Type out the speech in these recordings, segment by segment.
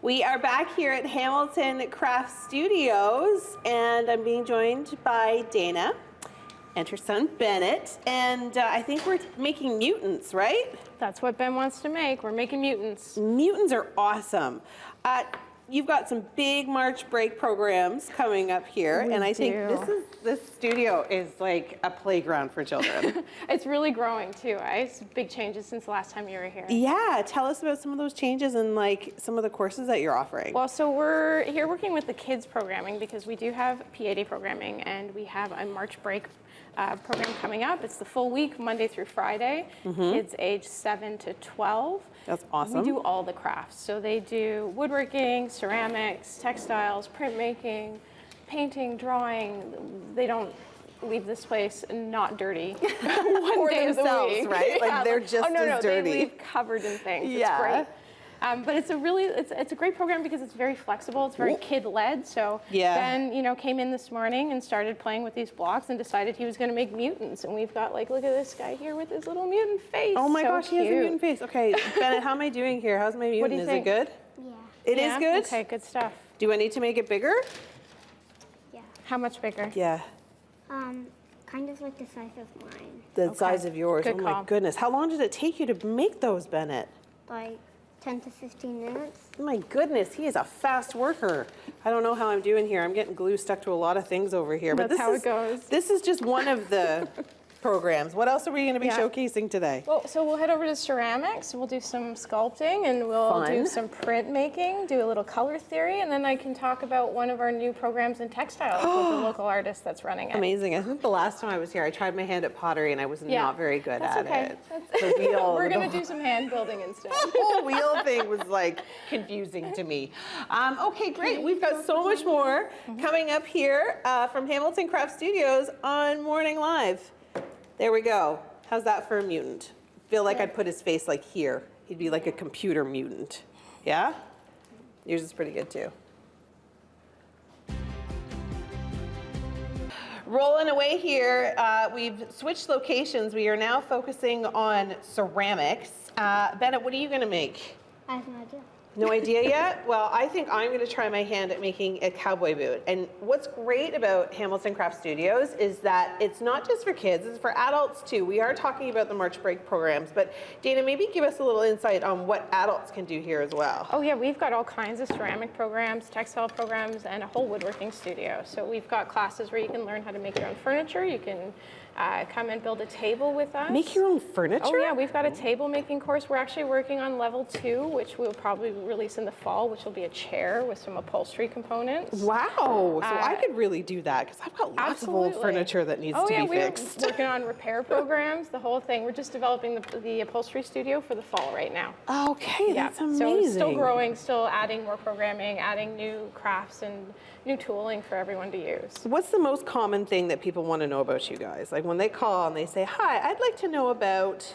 We are back here at Hamilton Craft Studios, and I'm being joined by Dana and her son Bennett, and I think we're making mutants, right? That's what Ben wants to make. We're making mutants. Mutants are awesome. You've got some big March break programs coming up here, and I think this studio is like a playground for children. It's really growing too, right? It's big changes since the last time you were here. Yeah, tell us about some of those changes and like some of the courses that you're offering. Well, so we're here working with the kids programming because we do have PA day programming, and we have a March break program coming up. It's the full week, Monday through Friday. Kids age 7 to 12. That's awesome. We do all the crafts. So they do woodworking, ceramics, textiles, printmaking, painting, drawing. They don't leave this place not dirty one For day themselves, of the week. right? Like they're like, just as dirty. They leave covered in things. Yeah. It's great. But it's a great program because it's very flexible. It's very kid-led. So Ben, came in this morning and started playing with these blocks and decided he was going to make mutants. And we've got look at this guy here with his little mutant face. Oh my gosh, cute. he has a mutant face. Okay, Bennett, how am I doing here? How's my mutant? What do you think? Is it good? Yeah. It is good? Okay, good stuff. Do I need to make it bigger? Yeah. How much bigger? Yeah. Kind of like the size of mine. The size of yours. Good oh my call. goodness. How long did it take you to make those, Bennett? Like 10 to 15 minutes. Oh my goodness, he is a fast worker. I don't know how I'm doing here. I'm getting glue stuck to a lot of things over here. That's but how it goes. This is just one of the programs. What else are we going to be Yeah. showcasing today? Well, so we'll head over to ceramics. We'll do some sculpting, and we'll do some printmaking, do a little color theory, and then I can talk about one of our new programs in textiles with the local artist that's running it. Amazing. I think the last time I was here, I tried my hand at pottery and I was not very good That's at okay. it. The wheel, We're going to do some hand building instead. The whole wheel thing was like confusing to me. Okay, great. We've got so much more coming up here from Hamilton Craft Studios on Morning Live. There we go. How's that for a mutant? Feel like I'd put his face like here. He'd be like a computer mutant. Yeah? Yours is pretty good too. Rolling away here, we've switched locations. We are now focusing on ceramics. Bennett, what are you gonna make? I have no idea. No idea yet? Well, I think I'm going to try my hand at making a cowboy boot. And what's great about Hamilton Craft Studios is that it's not just for kids, it's for adults too. We are talking about the March break programs, but Dana, maybe give us a little insight on what adults can do here as well. Oh yeah, we've got all kinds of ceramic programs, textile programs, and a whole woodworking studio. So we've got classes where you can learn how to make your own furniture. You can come and build a table with us. Make your own furniture? Oh yeah, we've got a table making course. We're actually working on level 2, which we'll probably release in the fall, which will be a chair with some upholstery components. Wow, so I could really do that because I've got lots of old furniture that needs to be fixed. We're working on repair programs, the whole thing. We're just developing the upholstery studio for the fall right now. Okay, that's amazing. So it's still growing, still adding more programming, adding new crafts and new tooling for everyone to use. What's the most common thing that people want to know about you guys? Like when they call and they say, hi, I'd like to know about...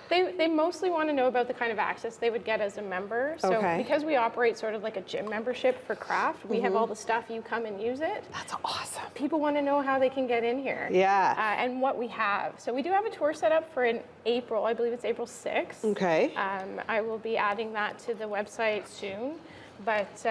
They mostly want to know about the kind of access they would get as a member. So because we operate sort of like a gym membership for craft, we have all the stuff, you come and use it. That's awesome. People want to know how they can get in here. Yeah. And what we have. So we do have a tour set up for in April. I believe it's April 6th. Okay. I will be adding that to the website soon. But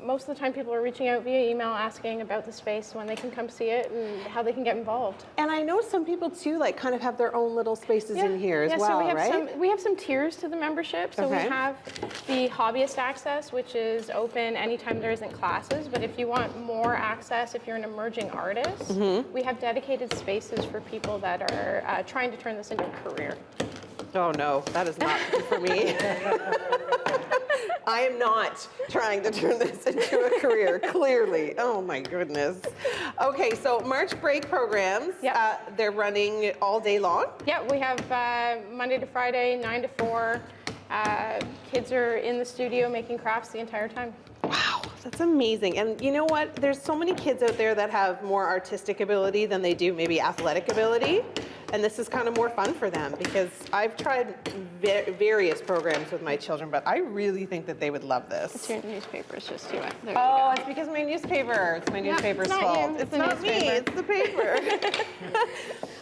most of the time people are reaching out via email asking about the space, when they can come see it and how they can get involved. And I know some people too like kind of have their own little spaces in here as well, so we have some tiers to the membership. So we have the hobbyist access, which is open anytime there isn't classes. But if you want more access, if you're an emerging artist, we have dedicated spaces for people that are trying to turn this into a career. Oh no, that is not for me. I am not trying to turn this into a career, clearly. Oh my goodness. Okay, so March break programs, they're running all day long? Yeah, we have Monday to Friday, 9 to 4. Kids are in the studio making crafts the entire time. Wow, that's amazing. And you know what? There's so many kids out there that have more artistic ability than they do maybe athletic ability. And this is kind of more fun for them because I've tried various programs with my children, but I really think that they would love this. It's your newspaper's just too wet. There you Oh, go. it's because my newspaper. It's my newspaper's it's not fault. you, It's the not me. newspaper. It's the paper.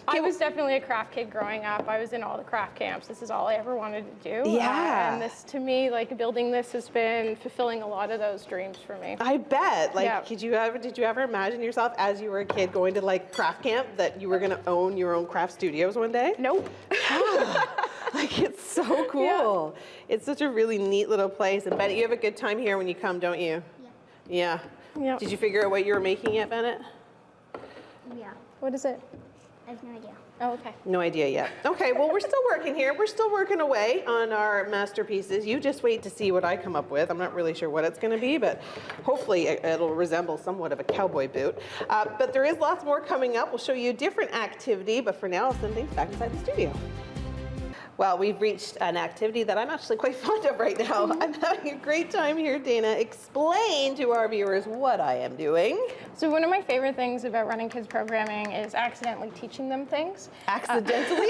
I was definitely a craft kid growing up. I was in all the craft camps. This is all I ever wanted to do. Yeah. And this, to me, like building this has been fulfilling a lot of those dreams for me. I bet. Like, Yeah. did you ever imagine yourself as you were a kid going to like craft camp that you were going to own your own craft studios one day? Nope. Like, it's so cool. It's such a really neat little place. And Bennett, you have a good time here when you come, don't you? Yeah. Yep. Did you figure out what you were making yet, Bennett? Yeah. What is it? I have no idea. Oh, okay. No idea yet. Okay, well, we're still working here. We're still working away on our masterpieces. You just wait to see what I come up with. I'm not really sure what it's going to be, but hopefully it'll resemble somewhat of a cowboy boot. But there is lots more coming up. We'll show you a different activity, but for now, I'll send things back inside the studio. Well, we've reached an activity that I'm actually quite fond of right now. I'm having a great time here, Dana. Explain to our viewers what I am doing. So one of my favorite things about running kids programming is accidentally teaching them things. Accidentally?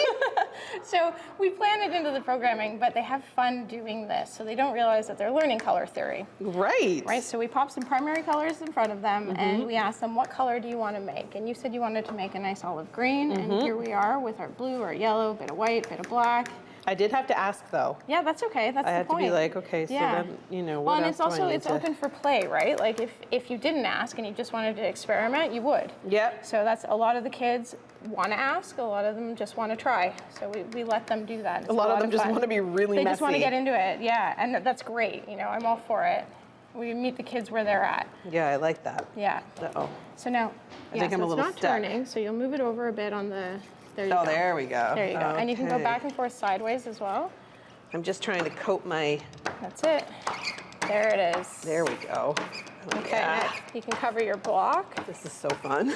So we plan it into the programming, but they have fun doing this, so they don't realize that they're learning color theory. Right. Right, so we pop some primary colors in front of them, and we ask them, what color do you want to make? And you said you wanted to make a nice olive green, and here we are with our blue, our yellow, bit of white, bit of black. I did have to ask, though. Yeah, that's okay. That's I the had point. to be like, okay, so Yeah. then, you know, Well, what and else it's also do I need it's to... open for play, right? Like if you didn't ask and you just wanted to experiment, you would. Yep. So that's a lot of the kids want to ask. A lot of them just want to try. So we let them do that. It's A lot of them just fun. want to be really They messy. just want to get into it. Yeah, and that's great. You know, I'm all for it. We meet the kids where they're at. Yeah, I like that. Yeah. Uh-oh. So now, I think I'm a so little it's not stuck. turning. So you'll move it over a bit on the. There you Oh, go. there we go. There you go. And you can go Okay. back and forth sideways as well. I'm just trying to coat my... That's it. There it is. There we go. Oh, Okay, yeah. next you can cover your block. This is so fun.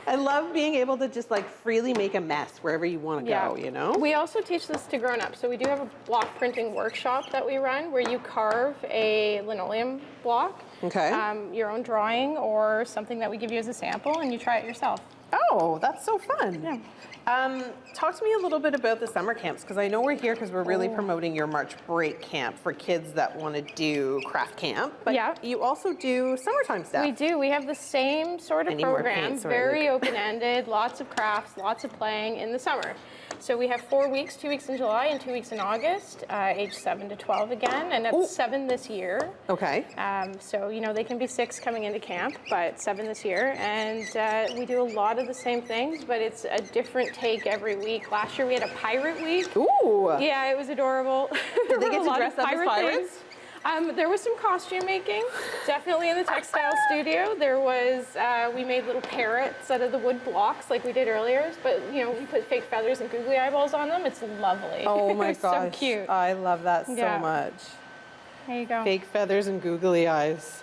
I love being able to just like freely make a mess wherever you want to go, you know? We also teach this to grown-ups. So we do have a block printing workshop that we run where you carve a linoleum block, Okay. your own drawing or something that we give you as a sample, and you try it yourself. Oh, that's so fun. Yeah. Talk to me a little bit about the summer camps, because I know we're here because we're really promoting your March break camp for kids that want to do craft camp, but Yeah. you also do summertime stuff. We do. We have the same sort of I need more program, paint, sorry, very Luke. open-ended, lots of crafts, lots of playing in the summer. So we have 4 weeks, 2 weeks in July and 2 weeks in August, age 7 to 12 again, and Ooh. it's 7 this year. Okay. So, you know, they can be 6 coming into camp, but 7 this year. And we do a lot of the same things, but it's a different take every week. Last year we had a pirate week. Ooh. Yeah, it was adorable. Did they There get were a to lot dress of up as pirate pirates? things. There was some costume making, definitely in the textile studio. There was, we made little parrots out of the wood blocks like we did earlier, but you know, we put fake feathers and googly eyeballs on them. It's lovely. Oh my It's gosh. so cute. I love that so Yeah. much. There you go. Fake feathers and googly eyes.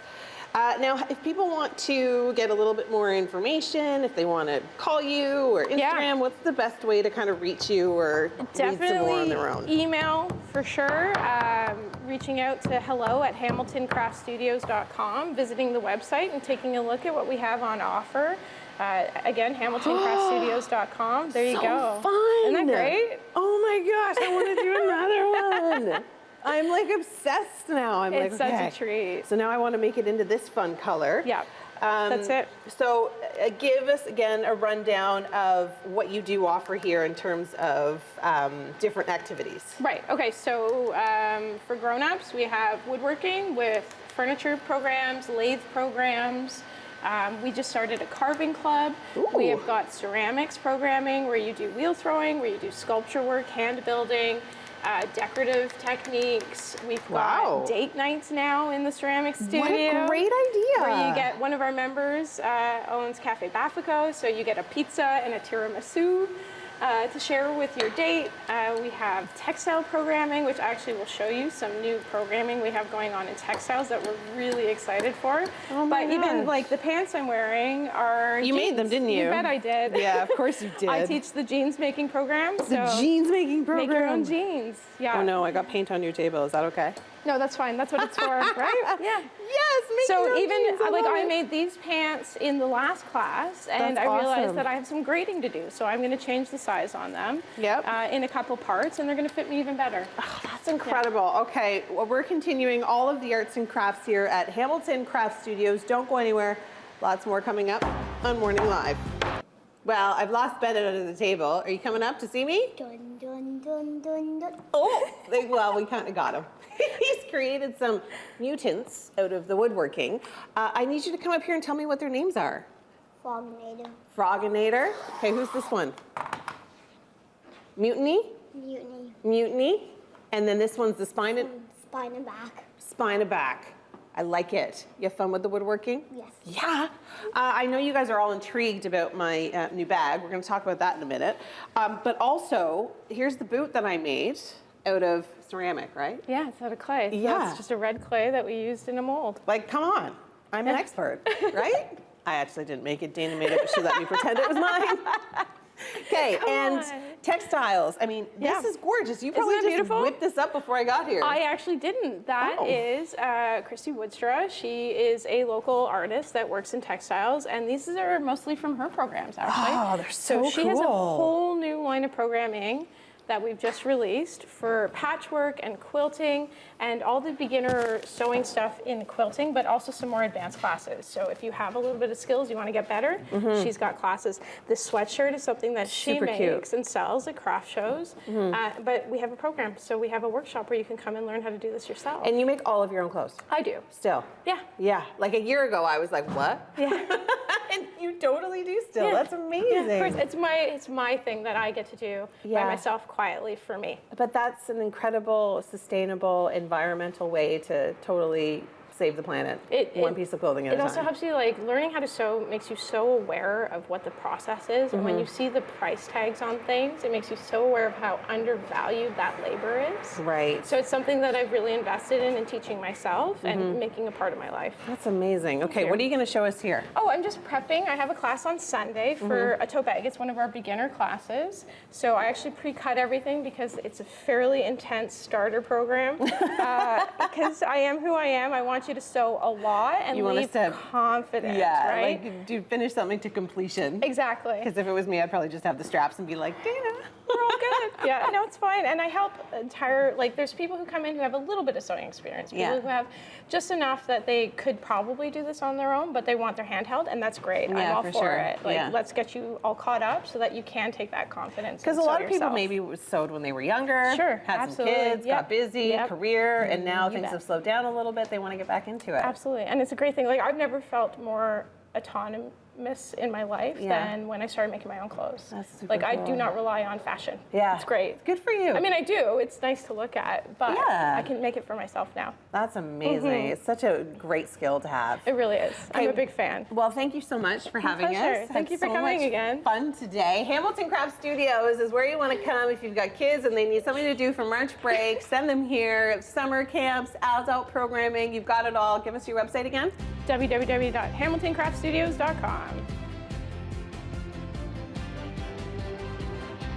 Now, if people want to get a little bit more information, if they want to call you or Instagram, Yeah. what's the best way to kind of reach you or read some more on their own? Email for sure. Reaching out to hello@hamiltoncraftstudios.com, visiting the website and taking a look at what we have on offer. Again, hamiltoncraftstudios.com. There you So go. fun. Isn't that great? Oh my gosh, I want to do another one. I'm like obsessed now. I'm It's like, such okay. a treat. So now I want to make it into this fun color. Yeah, that's it. So give us again a rundown of what you do offer here in terms of different activities. Right, okay, so for grown-ups, we have woodworking with furniture programs, lathe programs. We just started a carving club. We have got ceramics programming where you do wheel throwing, where you do sculpture work, hand building, decorative techniques. We've Wow. got date nights now in the ceramics studio. What a great idea. Where you get, one of our members owns Cafe Bafico, so you get a pizza and a tiramisu to share with your date. We have textile programming, which actually will show you some new programming we have going on in textiles that we're really excited for. Oh my but even gosh. like the pants I'm wearing are You made them, jeans. didn't you? You bet I did. Yeah, of course you did. I teach the jeans making program. the So jeans making program. make your own jeans. Yeah. Oh no, I got paint on your table. Is that okay? No, that's fine. That's what it's for, right? Yeah. Yes, make So your own even jeans. like love I it. made these pants in the last class, and That's I realized awesome. that I have some grading to do. So I'm going to change the size on them. Yep. In a couple parts, and they're going to fit me even better. Oh, that's incredible. Okay, well, we're continuing all of the arts and crafts here at Hamilton Craft Studios. Don't go anywhere. Lots more coming up on Morning Live. Well, I've lost Bennett under the table. Are you coming up to see me? Dun, dun, dun, dun, dun. Oh, well, we kind of got him. He's created some mutants out of the woodworking. I need you to come up here and tell me what their names are. Frognator. Froginator. Okay, who's this one? Mutiny? Mutiny. Mutiny. And then this one's the spine and Back. spine and back. I like it. You have fun with the woodworking? Yes. Yeah. I know you guys are all intrigued about my new bag. We're going to talk about that in a minute. But also, here's the boot that I made out of ceramic, right? Yeah, it's out of clay. So Yeah. it's just a red clay that we used in a mold. Like, come on. I'm an expert, right? I actually didn't make it. Dana made it, but she let me pretend it was mine. Okay, and on. textiles. I mean, Yeah. this is gorgeous. You Isn't probably that just beautiful? whipped this up before I got here. I actually didn't. That Oh. is Christy Woodstra. She is a local artist that works in textiles, and these are mostly from her programs, actually. Oh, they're so she has a cool. whole new line of programming that we've just released for patchwork and quilting and all the beginner sewing stuff in quilting, but also some more advanced classes. So if you have a little bit of skills, you want to get better, she's got classes. This sweatshirt is something that she Super makes cute. and sells at craft shows, but we have a program. So we have a workshop where you can come and learn how to do this yourself. And you make all of your own clothes? I do. Still? Yeah. Yeah. Like a year ago, I was like, what? Yeah. And you totally do still. Yeah. That's amazing. Yeah, of course, it's my thing that I get to do Yeah. by myself quietly for me. But that's an incredible, sustainable, environmental way to totally save the planet. One piece of clothing at a It time. also helps you, like, learning how to sew makes you so aware of what the process is. And when you see the price tags on things, it makes you so aware of how undervalued that labor is. Right. So it's something that I've really invested in teaching myself and making a part of my life. That's amazing. Okay, what are you going to show us here? Oh, I'm just prepping. I have a class on Sunday for a tote bag. It's one of our beginner classes. So I actually pre-cut everything because it's a fairly intense starter program. Because I am who I am. I want you to sew a lot and You want us leave to- confident, Yeah, right? like do finish something to completion. Exactly. Because if it was me, I'd probably just have the straps and be like, Dana. We're all good. Yeah, no, it's fine. And I help there's people who come in who have a little bit of sewing experience. People Yeah. who have just enough that they could probably do this on their own, but they want their handheld, and that's great. Yeah, I'm all for for sure. it. Like, Yeah. let's get you all caught up so that you can take that confidence. Because a and lot sew of people yourself. maybe sewed when they were younger, Sure, had absolutely. some kids, got Yep. busy, Yep. career, and now You things bet. have slowed down a little bit. They want to get back into it. Absolutely, and it's a great thing. Like, I've never felt more autonomous in my life Yeah. than when I started making my own clothes. That's super like, I cool. do not rely on fashion. Yeah. It's great. Good for you. I mean, I do. It's nice to look at, but Yeah. I can make it for myself now. That's amazing. It's such a great skill to have. It really is. I'm Okay. a big fan. Well, thank you so much for having pleasure. us. Thank Had you for so coming much again. Fun today. Hamilton Craft Studios is where you want to come if you've got kids and they need something to do for March break. Send them here. Summer camps, adult programming. You've got it all. Give us your website again. www.hamiltoncraftstudios.com.